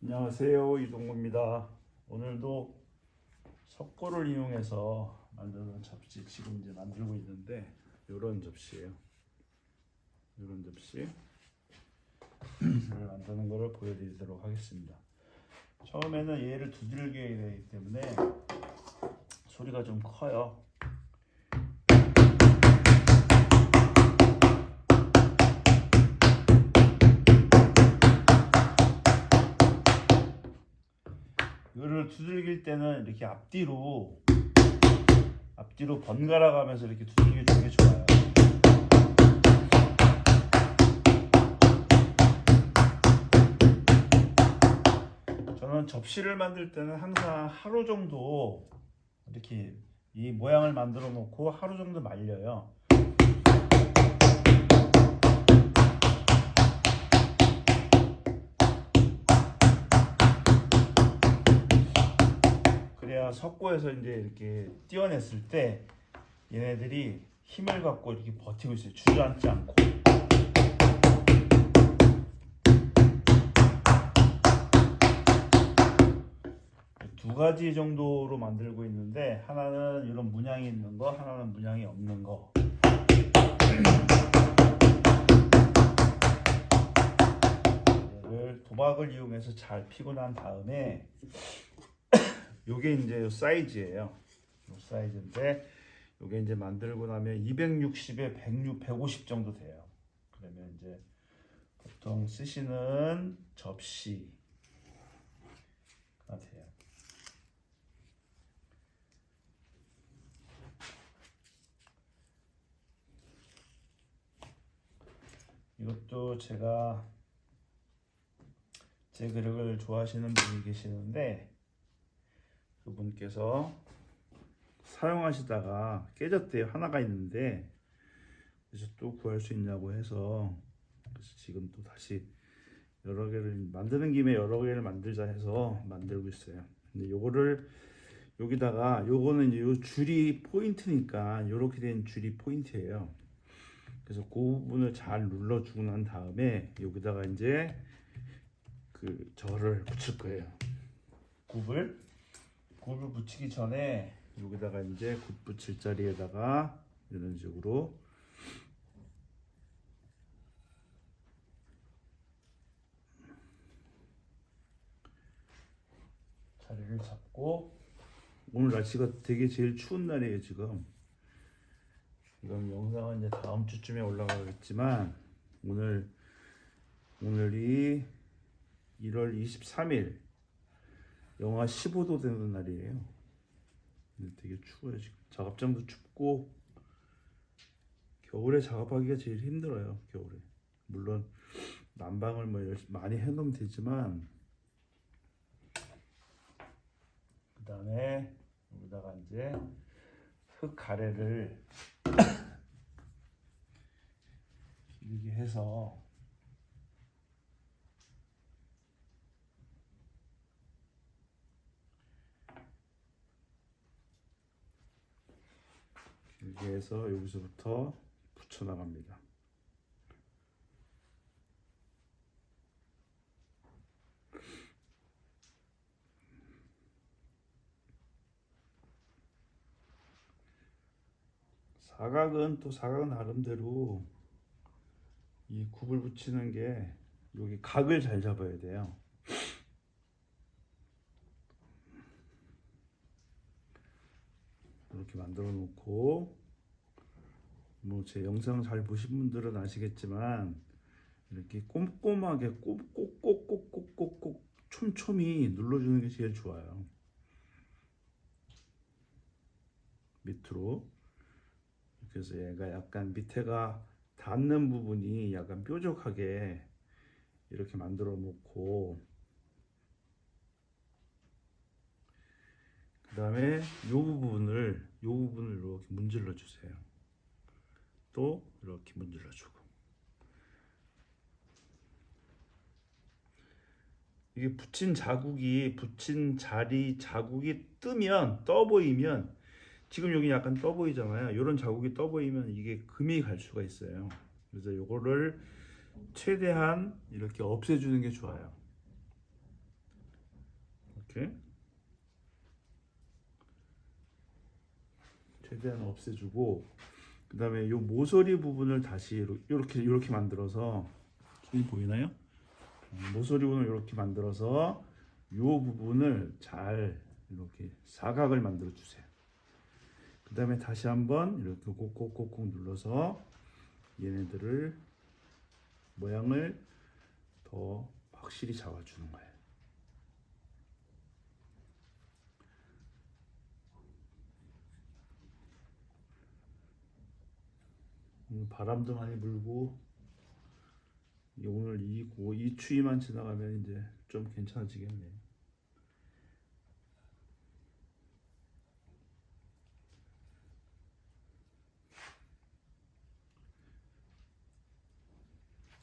안녕하세요, 이동구입니다. 오늘도 석고를 이용해서 만드는 접시 지금 이제 만들고 있는데 이런 접시예요. 이런 접시를 만드는 거를 보여드리도록 하겠습니다. 처음에는 얘를 두들겨야 되기 때문에 소리가 좀 커요. 이거를 두들길 때는 이렇게 앞뒤로 번갈아 가면서 이렇게 두들겨 주는 게 좋아요. 저는 접시를 만들 때는 항상 하루 정도 이렇게 이 모양을 만들어 놓고 하루 정도 말려요. 그래야 석고에서 이제 이렇게 띄어냈을 때 얘네들이 힘을 갖고 이렇게 버티고 있어요. 주저앉지 않고. 두 가지 정도로 만들고 있는데 하나는 이런 문양이 있는 거, 하나는 문양이 없는 거. 얘를 도박을 이용해서 잘 피고 난 다음에 요게 이제 요 사이즈예요. 요 사이즈인데 요게 이제 만들고 나면 260에 106, 150 정도 돼요. 그러면 이제 보통 쓰시는 접시가 돼요. 이것도 제가 제 그릇을 좋아하시는 분이 계시는데 그분께서 사용하시다가 깨졌대요. 하나가 있는데 그래서 또 구할 수 있냐고 해서 그래서 지금 또 다시 여러 개를 만드는 김에 여러 개를 만들자 해서 만들고 있어요. 근데 요거를 여기다가 요거는 이제 요 줄이 포인트니까 요렇게 된 줄이 포인트예요. 그래서 그 부분을 잘 눌러주고 난 다음에 여기다가 이제 그 절을 붙일 거예요. 굽을 붙이기 전에 여기다가 이제 굽 붙일 자리에다가 이런 식으로 자리를 잡고 오늘 날씨가 되게 제일 추운 날이에요. 지금 이건 영상은 이제 다음 주쯤에 올라가겠지만 오늘이 1월 23일 영하 15도 되는 날이에요. 근데 되게 추워요. 지금 작업장도 춥고 겨울에 작업하기가 제일 힘들어요. 겨울에 물론 난방을 뭐 많이 해놓으면 되지만 그 다음에 여기다가 이제 흙 가래를 길게 해서 여기서부터 붙여 나갑니다. 사각은 또 사각 나름대로 이 굽을 붙이는 게 여기 각을 잘 잡아야 돼요. 이렇게 만들어 놓고 뭐 제 영상 잘 보신 분들은 아시겠지만 이렇게 꼼꼼하게 꼭꼭꼭꼭꼭꼭꼭 촘촘히 눌러주는 게 제일 좋아요. 밑으로 그래서 얘가 약간 밑에가 닿는 부분이 약간 뾰족하게 이렇게 만들어 놓고 그 다음에 요 부분을 이렇게 문질러 주세요. 또 이렇게 문질러 주고 이게 붙인 자국이 뜨면 떠 보이면 지금 여기 약간 떠 보이잖아요. 이런 자국이 떠 보이면 이게 금이 갈 수가 있어요. 그래서 요거를 최대한 이렇게 없애주는 게 좋아요. 이렇게 최대한 없애주고, 그 다음에 요 모서리 부분을 다시 이렇게 만들어서, 여기 보이나요? 모서리 부분을 이렇게 만들어서 요 부분을 잘 이렇게 사각을 만들어 주세요. 그 다음에 다시 한번 이렇게 콕콕콕콕 눌러서 얘네들을 모양을 더 확실히 잡아주는 거예요. 오늘 바람도 많이 불고, 오늘 이 추위만 지나가면 이제 좀 괜찮아지겠네요.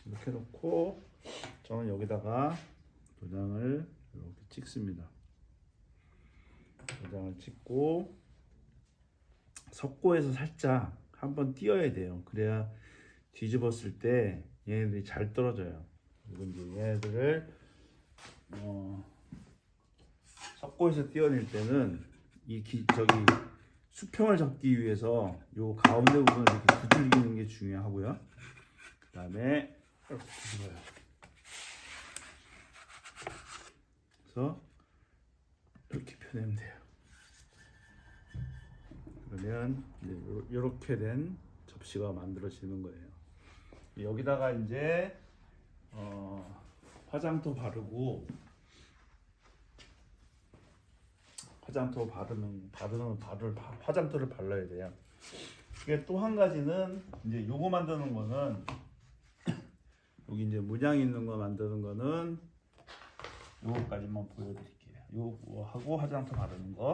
이렇게 놓고 저는 여기다가 도장을 이렇게 찍습니다. 도장을 찍고 석고에서 살짝 한번 띄어야 돼요. 그래야 뒤집었을 때 얘네들이 잘 떨어져요. 그리고 이제 얘네들을 석고에서 띄어낼 때는 저기 수평을 잡기 위해서 요 가운데 부분을 이렇게 두들기는 게 중요하고요. 그 다음에 이렇게 뒤집어요. 그래서 이렇게 펴내면 돼요. 그러면 이제 이렇게 된 접시가 만들어지는 거예요. 여기다가 이제 화장토 바르고, 화장토를 발라야 돼요. 이게 또 한 가지는 이제 요거 만드는 거는, 여기 이제 문양 있는 거 만드는 거는 요거까지만 보여드릴게요. 요거하고 화장토 바르는 거.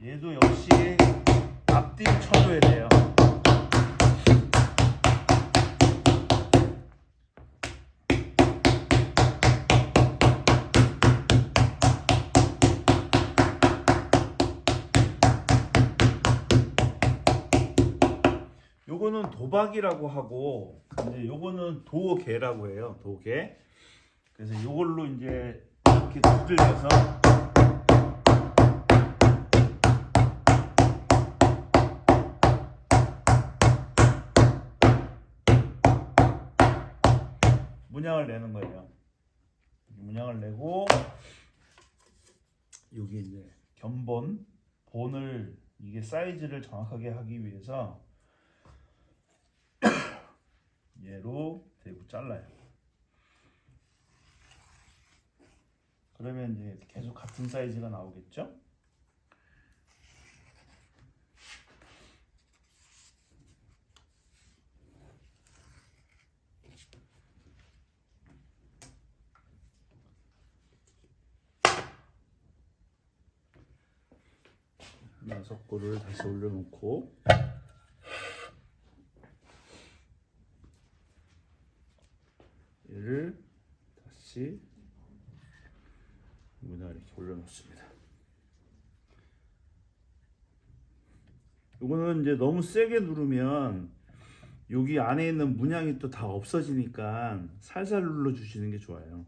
얘도 역시 앞뒤 쳐줘야 돼요. 요거는 도박이라고 하고, 이제 요거는 도개라고 해요. 도개. 그래서 요걸로 이제 이렇게 두들겨서 문양을 내는 거예요. 문양을 내고, 여기 이제 본을 이게 사이즈를 정확하게 하기 위해서 얘로 대고 잘라요. 그러면 이제 계속 같은 사이즈가 나오겠죠? 석고를 다시 올려놓고, 얘를 다시 여기다 이렇게 올려놓습니다. 이거는 이제 너무 세게 누르면 여기 안에 있는 문양이 또 다 없어지니까 살살 눌러주시는 게 좋아요.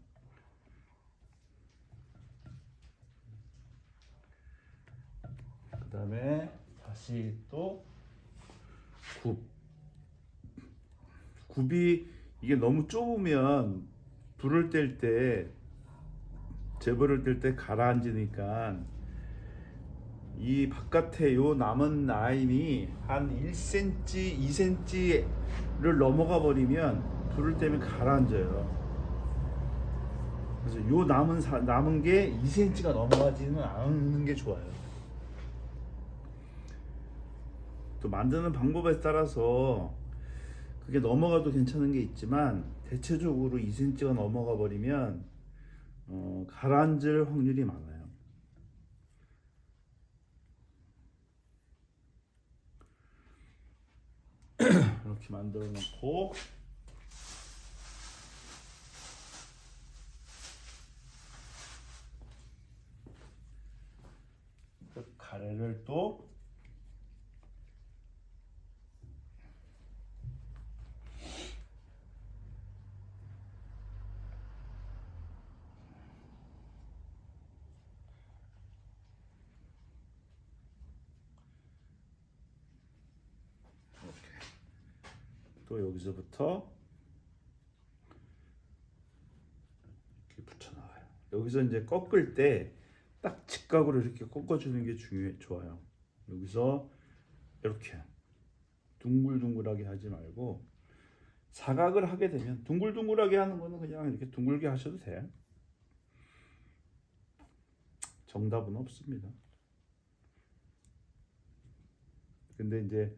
그 다음에 다시 또 굽이 이게 너무 좁으면 불을 뗄 때, 재벌을 뗄 때 가라앉으니까 이 바깥에 요 남은 라인이 한 1cm, 2cm를 넘어가 버리면 불을 떼면 가라앉아요. 그래서 요 남은 게 2cm가 넘어가지는 않는 게 좋아요. 또 만드는 방법에 따라서 그게 넘어가도 괜찮은 게 있지만, 대체적으로 2cm가 넘어가 버리면 가라앉을 확률이 많아요. 이렇게 만들어 놓고, 그 가래를 또 또 여기서부터 이렇게 붙여 나가요. 여기서 이제 꺾을 때 딱 직각으로 이렇게 꺾어주는 게 좋아요. 여기서 이렇게 둥글둥글하게 하지 말고 사각을 하게 되면 둥글둥글하게 하는 거는 그냥 이렇게 둥글게 하셔도 돼요. 정답은 없습니다. 근데 이제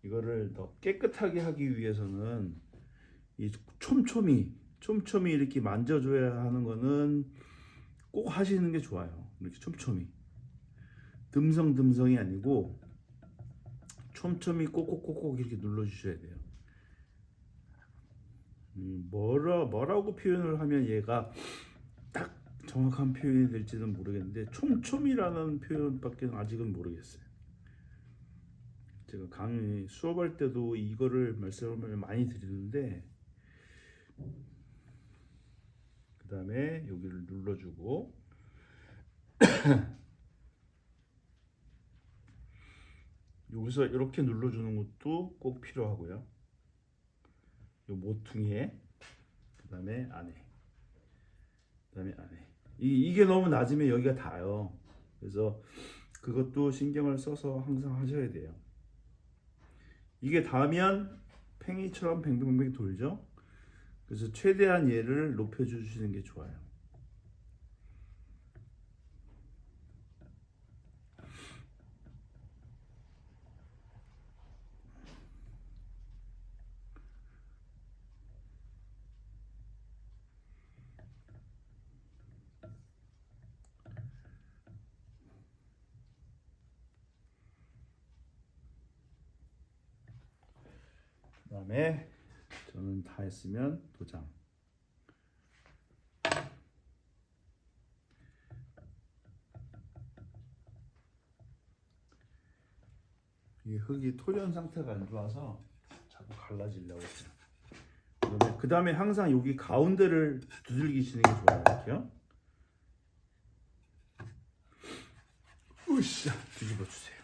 이거를 더 깨끗하게 하기 위해서는 이 촘촘히 이렇게 만져줘야 하는 거는 꼭 하시는 게 좋아요. 이렇게 촘촘히 듬성듬성이 아니고 촘촘히 꼭꼭꼭꼭 이렇게 눌러주셔야 돼요. 뭐라고 표현을 하면 얘가 딱 정확한 표현이 될지는 모르겠는데 촘촘이라는 표현밖에 아직은 모르겠어요. 제가 강의 수업할 때도 이거를 말씀을 많이 드리는데 그 다음에 여기를 눌러주고 여기서 이렇게 눌러주는 것도 꼭 필요하고요. 이 모퉁이에 그 다음에 안에 이게 너무 낮으면 여기가 닿아요. 그래서 그것도 신경을 써서 항상 하셔야 돼요. 이게 닿으면 팽이처럼 뱅뱅뱅 돌죠. 그래서 최대한 얘를 높여주시는 게 좋아요. 그 다음에 저는 다 했으면 도장. 이 흙이 토련 상태가 안 좋아서 자꾸 갈라지려고 해요. 그 다음에 항상 여기 가운데를 두들기시는 게 좋아요. 이렇게요. 으쌰 뒤집어 주세요.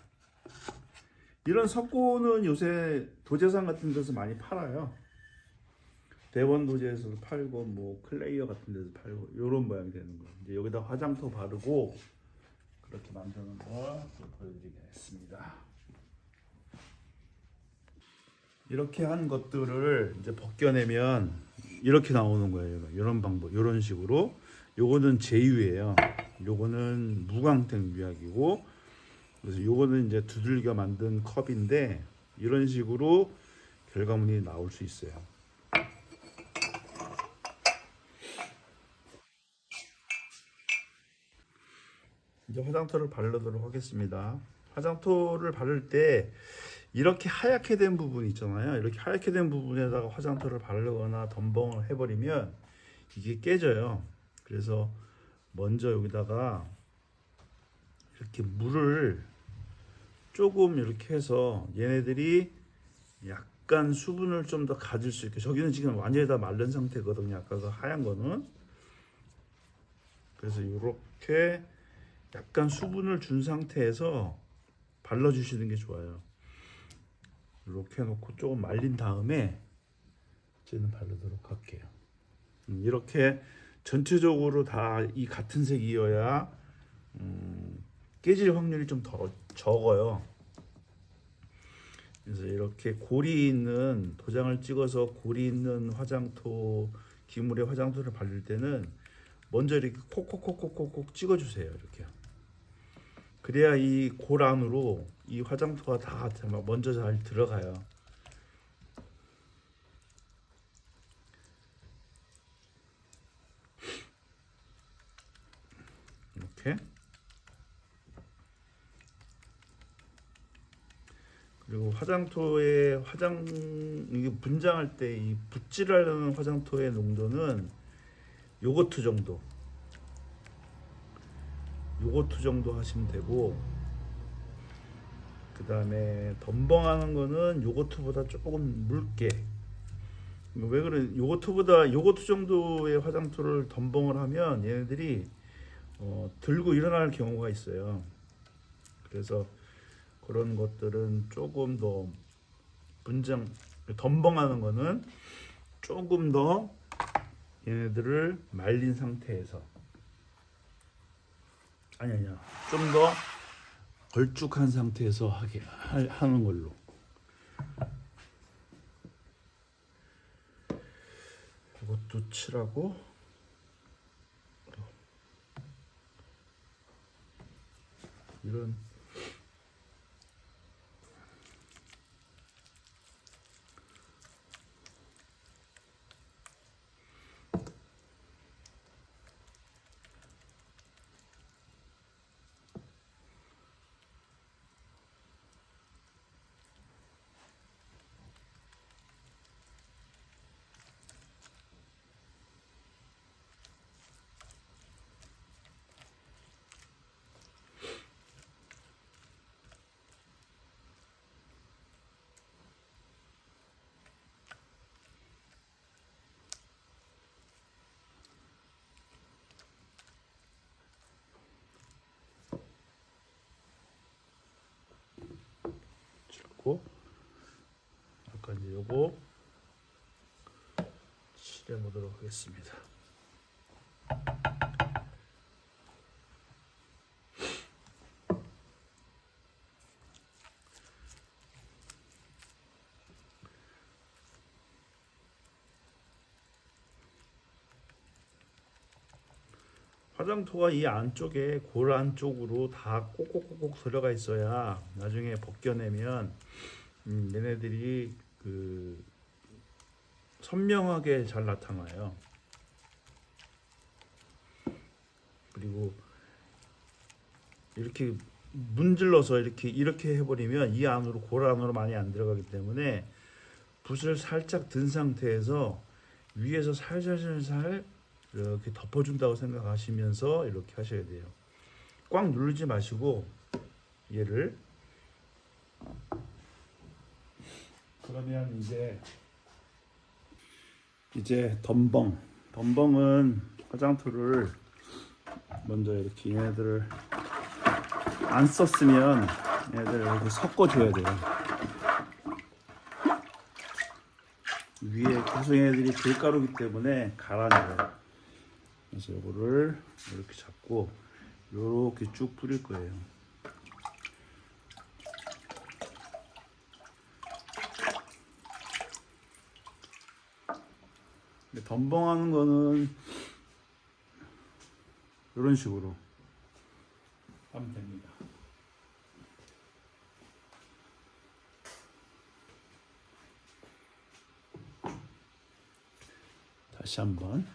이런 석고는 요새 도제상 같은 데서 많이 팔아요. 대원 도제에서도 팔고 뭐 클레이어 같은 데서 팔고 이런 모양이 되는 거. 이제 여기다 화장토 바르고 그렇게 만드는 거 보여드리겠습니다. 이렇게 한 것들을 이제 벗겨내면 이렇게 나오는 거예요. 이런 방법, 이런 식으로. 요거는 제유예요. 요거는 무광택 뮤약이고, 그래서 요거는 이제 두들겨 만든 컵인데 이런 식으로 결과물이 나올 수 있어요. 이제 화장토를 바르도록 하겠습니다. 화장토를 바를 때 이렇게 하얗게 된 부분 있잖아요. 이렇게 하얗게 된 부분에다가 화장토를 바르거나 덤벙을 해버리면 이게 깨져요. 그래서 먼저 여기다가 이렇게 물을 조금 이렇게 해서 얘네들이 약간 수분을 좀 더 가질 수 있게. 저기는 지금 완전히 다 마른 상태거든요. 아까 그 하얀 거는. 그래서 이렇게 약간 수분을 준 상태에서 발라주시는 게 좋아요. 이렇게 해놓고 조금 말린 다음에 이제는 바르도록 할게요. 이렇게 전체적으로 다 이 같은 색이어야 깨질 확률이 좀 더 적어요. 그래서 이렇게 골이 있는 도장을 찍어서 골이 있는 화장토 기물에 화장토를 바를 때는 먼저 이렇게 콕콕콕콕콕 찍어주세요. 이렇게. 그래야 이 골 안으로 이 화장토가 다 먼저 잘 들어가요. 이렇게. 그리고 화장토에 이게 분장할 때 이 붓질하려는 화장토의 농도는 요거트 정도 하시면 되고, 그 다음에 덤벙하는 거는 요거트보다 조금 묽게. 왜 그래? 요거트 정도의 화장토를 덤벙을 하면 얘네들이 들고 일어날 경우가 있어요. 그래서 그런 것들은 조금 더 분장 덤벙하는 거는 조금 더 얘네들을 말린 상태에서 아니야 좀 더 걸쭉한 상태에서 하는 걸로. 이것도 칠하고 이런 칠하고 아까 이제 요거 칠해 보도록 하겠습니다. 화장토가 이 안쪽에 골 안쪽으로 다 꼭꼭꼭꼭 들어가 있어야 나중에 벗겨내면 얘네들이 그 선명하게 잘 나타나요. 그리고 이렇게 문질러서 이렇게 해버리면 이 안으로 골 안으로 많이 안 들어가기 때문에 붓을 살짝 든 상태에서 위에서 살살살살 이렇게 덮어준다고 생각하시면서 이렇게 하셔야 돼요. 꽉 누르지 마시고 얘를 그러면 이제 덤벙은 화장토를 먼저 이렇게 얘네들을 안 썼으면 얘네들을 이렇게 섞어줘야 돼요. 위에 계속 얘네들이 들가루기 때문에 갈아내요. 그래서 이거를 이렇게 잡고 이렇게 쭉 뿌릴 거예요. 덤벙하는 거는 이런 식으로 하면 됩니다. 다시 한번.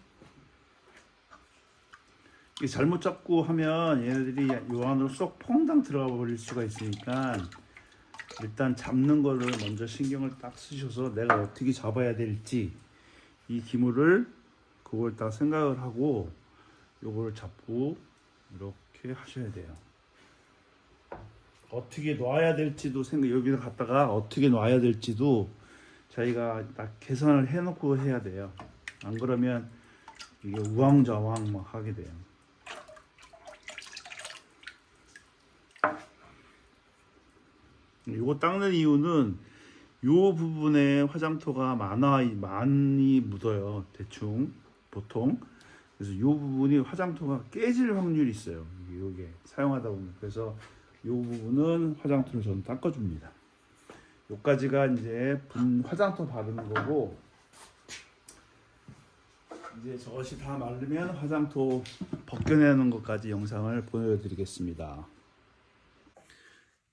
이게 잘못 잡고 하면 얘네들이 요 안으로 쏙 퐁당 들어가 버릴 수가 있으니까 일단 잡는 거를 먼저 신경을 딱 쓰셔서 내가 어떻게 잡아야 될지 이 기물을 그걸 딱 생각을 하고 요거를 잡고 이렇게 하셔야 돼요. 어떻게 놔야 될지도 여기서 갖다가 어떻게 놔야 될지도 자기가 딱 계산을 해놓고 해야 돼요. 안 그러면 이게 우왕좌왕 막 하게 돼요. 이거 닦는 이유는 요 부분에 화장토가 많이 묻어요. 대충 보통. 그래서 요 부분이 화장토가 깨질 확률이 있어요. 요게 사용하다 보면. 그래서 요 부분은 화장토를 저는 닦아줍니다. 요까지가 이제 화장토 바르는 거고, 이제 저것이 다 마르면 화장토 벗겨내는 것까지 영상을 보여드리겠습니다.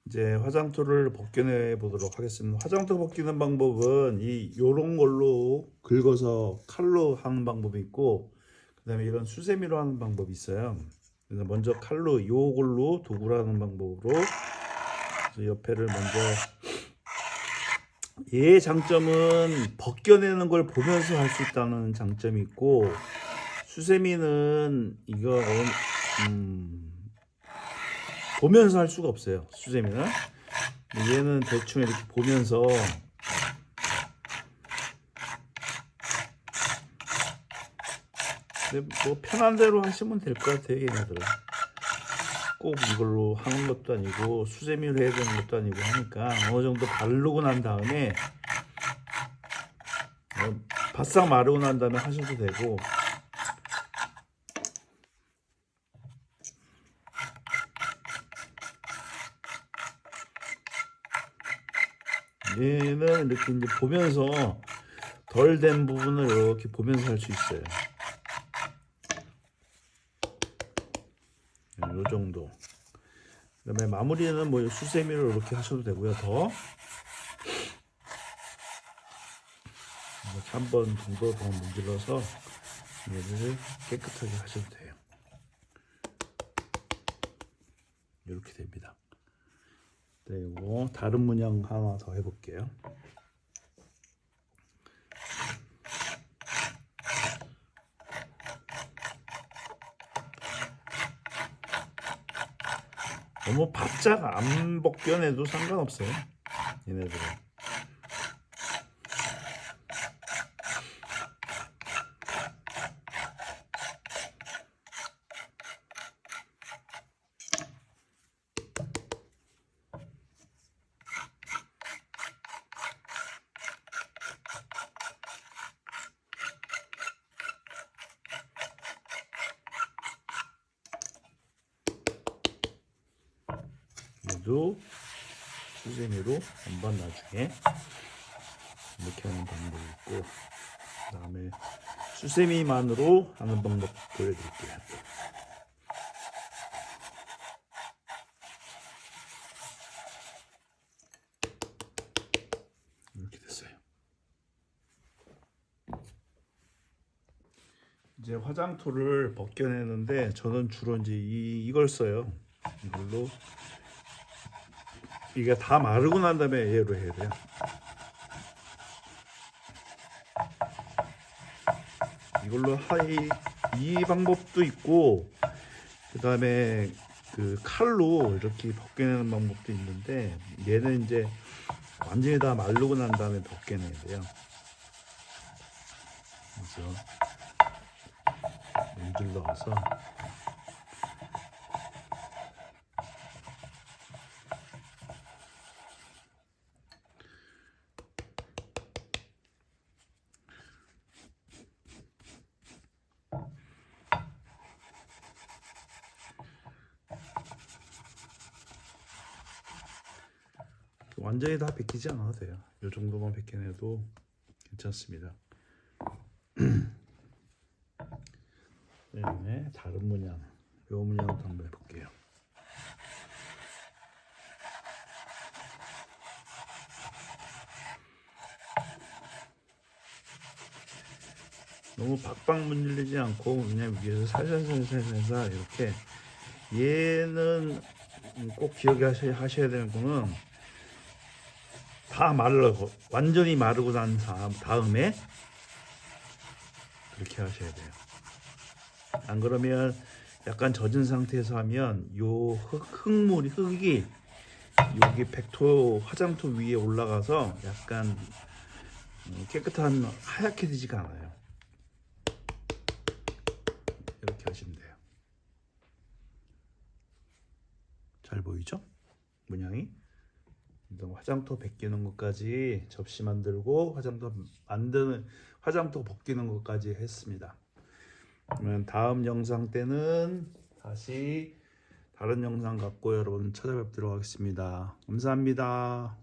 이제 화장토를 벗겨내 보도록 하겠습니다. 화장토 벗기는 방법은 요런 걸로 긁어서 칼로 하는 방법이 있고, 그 다음에 이런 수세미로 하는 방법이 있어요. 그래서 먼저 칼로 요걸로 도구로 하는 방법으로, 그래서 옆에를 먼저, 얘의 장점은 벗겨내는 걸 보면서 할 수 있다는 장점이 있고, 수세미는 이거 보면서 할 수가 없어요. 수세미는 얘는 대충 이렇게 보면서 뭐 편한 대로 하시면 될 것 같아요. 얘네들은 꼭 이걸로 하는 것도 아니고 수세미로 해야 되는 것도 아니고 하니까 어느 정도 바르고 난 다음에 바싹 마르고 난 다음에 하셔도 되고, 얘는 이렇게 이제 보면서 덜 된 부분을 이렇게 보면서 할 수 있어요. 이 정도. 그다음에 마무리는 뭐 수세미로 이렇게 하셔도 되고요. 더 이렇게 한 번 정도 더 문질러서 얘를 깨끗하게 하셔도 돼요. 이렇게 됩니다. 그리고 다른 문양 하나 더 해볼게요. 너무 바짝 안 벗겨내도 상관없어요. 얘네들은. 얘도 수세미로 한번 나중에 이렇게 하는 방법이 있고, 그 다음에 수세미만으로 하는 방법 보여드릴게요. 이렇게 됐어요. 이제 화장토를 벗겨내는데 저는 주로 이제 이걸 써요. 이걸로 이게 다 마르고 난 다음에 얘로 해야 돼요. 이걸로 이 방법도 있고, 그 다음에 그 칼로 이렇게 벗겨내는 방법도 있는데, 얘는 이제 완전히 다 마르고 난 다음에 벗겨내야 돼요. 그래서 문질러서 완전히 다 벗기지 않아도 돼요. 이 정도만 벗겨내도 괜찮습니다. 그다음에 다른 문양, 이 문양도 한번 해볼게요. 너무 박박 문질리지 않고 그냥 위에서 살살살살살살 이렇게. 얘는 꼭 기억하셔야 되는 거는 다 마르고 완전히 마르고 난 다음에 그렇게 하셔야 돼요. 안 그러면 약간 젖은 상태에서 하면 요 흙이 여기 백토 화장토 위에 올라가서 약간 깨끗한 하얗게 되지가 않아요. 이렇게 하시면 돼요. 잘 보이죠? 문양이. 화장토 벗기는 것까지 접시 만들고 화장토 벗기는 것까지 했습니다. 그러면 다음 영상 때는 다시 다른 영상 갖고 여러분 찾아뵙도록 하겠습니다. 감사합니다.